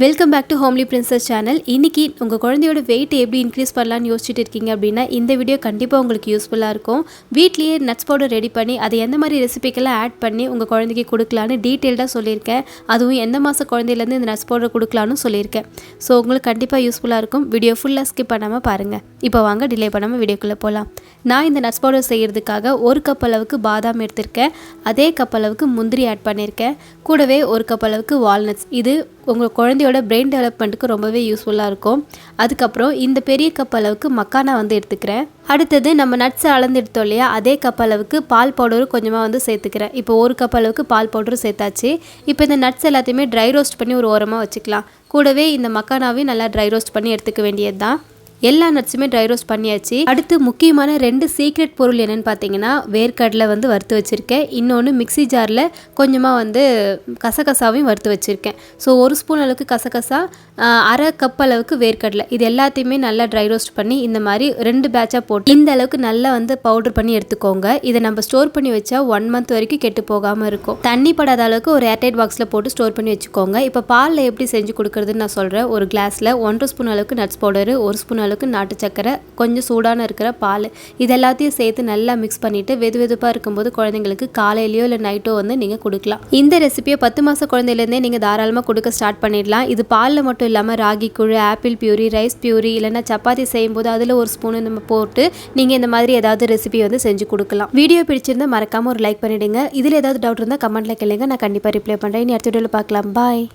Welcome back to Homely Princess channel. இன்றைக்கி உங்கள் குழந்தையோட வெயிட் எப்படி இன்க்ரீஸ் பண்ணலான்னு யோசிச்சுட்டு இருக்கீங்க அப்படின்னா இந்த வீடியோ கண்டிப்பாக உங்களுக்கு யூஸ்ஃபுல்லாக இருக்கும். வீட்லேயே நட்ஸ் பவுடர் ரெடி பண்ணி அதை எந்த மாதிரி ரெசிபிக்கெல்லாம் ஆட் பண்ணி உங்கள் குழந்தைக்கு கொடுக்கலான்னு டீட்டெயில்டாக சொல்லியிருக்கேன். அதுவும் எந்த மாத குழந்தையிலேருந்து இந்த நட்ஸ் பவுடர் கொடுக்கலான்னு சொல்லியிருக்கேன். ஸோ உங்களுக்கு கண்டிப்பாக யூஸ்ஃபுல்லாக இருக்கும். வீடியோ ஃபுல்லாக ஸ்கிப் பண்ணாமல் பாருங்கள். இப்போ வாங்க டிலே பண்ணாமல் வீடியோக்குள்ளே போகலாம். நான் இந்த நட்ஸ் பவுடர் செய்கிறதுக்காக 1 கப் அளவுக்கு பாதாம் எடுத்திருக்கேன். அதே கப் அளவுக்கு முந்திரி ஆட் பண்ணியிருக்கேன். கூடவே 1 கப் அளவுக்கு வால்நட்ஸ். இது உங்கள் குழந்தையோட பிரெயின் டெவலப்மெண்ட்டுக்கு ரொம்பவே யூஸ்ஃபுல்லாக இருக்கும். அதுக்கப்புறம் இந்த பெரிய கப் அளவுக்கு மக்கானா எடுத்துக்கிறேன். அடுத்தது நம்ம நட்ஸை அளந்து எடுத்தோம் இல்லையா, அதே கப் அளவுக்கு பால் பவுடரும் கொஞ்சமாக சேர்த்துக்கிறேன். இப்போ 1 கப் அளவுக்கு பால் பவுடரும் சேர்த்தாச்சு. இப்போ இந்த நட்ஸ் எல்லாத்தையுமே ட்ரை ரோஸ்ட் பண்ணி ஒரு ஓரமாக வச்சுக்கலாம். கூடவே இந்த மக்கானாவையும் நல்லா ட்ரை ரோஸ்ட் பண்ணி எடுத்துக்க வேண்டியது தான். எல்லா நட்ஸுமே ட்ரை ரோஸ்ட் பண்ணியாச்சு. அடுத்து முக்கியமான 2 சீக்ரெட் பொருள் என்னென்னு பார்த்தீங்கன்னா, வேர்க்கடலை வறுத்து வச்சுருக்கேன். இன்னொன்று மிக்சி ஜாரில் கொஞ்சமாக கசகசாவையும் வறுத்து வச்சுருக்கேன். ஸோ 1 ஸ்பூன் அளவுக்கு கசகசா, 1/2 கப் அளவுக்கு வேர்க்கடலை, இது எல்லாத்தையுமே நல்லா ட்ரை ரோஸ்ட் பண்ணி இந்த மாதிரி 2 பேட்சாக போட்டு இந்த அளவுக்கு நல்லா பவுடர் பண்ணி எடுத்துக்கோங்க. இதை நம்ம ஸ்டோர் பண்ணி வச்சா 1 மந்த் வரைக்கும் கெட்டு போகாமல் இருக்கும். தண்ணி படாத அளவுக்கு ஒரு ஏர்டைட் பாக்ஸில் போட்டு ஸ்டோர் பண்ணி வச்சுக்கோங்க. இப்போ பாலில் எப்படி செஞ்சு கொடுக்குறதுன்னு நான் சொல்கிறேன். ஒரு கிளாஸில் 1 ஸ்பூன் அளவுக்கு நட்ஸ் பவுடரு, 1 ஸ்பூன் அளவுக்கு நாட்டு சக்கரை, கொஞ்சம் சூடான இருக்கிற பால், இது எல்லாத்தையும் சேர்த்து நல்லா மிக்ஸ் பண்ணிவிட்டு வெதுவெதுப்பாக இருக்கும்போது குழந்தைங்களுக்கு காலையிலையோ இல்லை நைட்டோ நீங்கள் கொடுக்கலாம். இந்த ரெசிபியை 10 மாத குழந்தையிலேருந்தே நீங்கள் தாராளமாக கொடுக்க ஸ்டார்ட் பண்ணிடலாம். இது பாலில் மட்டும் இல்லாமல் ராகி கூழ், ஆப்பிள் பியூரி, ரைஸ் பியூரி, இல்லைன்னா சப்பாத்தி செய்யும்போது அதில் 1 ஸ்பூன் நம்ம போட்டு நீங்கள் இந்த மாதிரி ஏதாவது ரெசிபி செஞ்சு கொடுக்கலாம். வீடியோ பிடிச்சிருந்தால் மறக்காமல் ஒரு லைக் பண்ணிவிடுங்க. இதில் ஏதாவது டவுட் இருந்தால் கமெண்ட்டில் கேளுங்க, நான் கண்டிப்பாக ரிப்ளை பண்ணுறேன். இனி அடுத்த வீடியோவில் பார்க்கலாம். பாய்.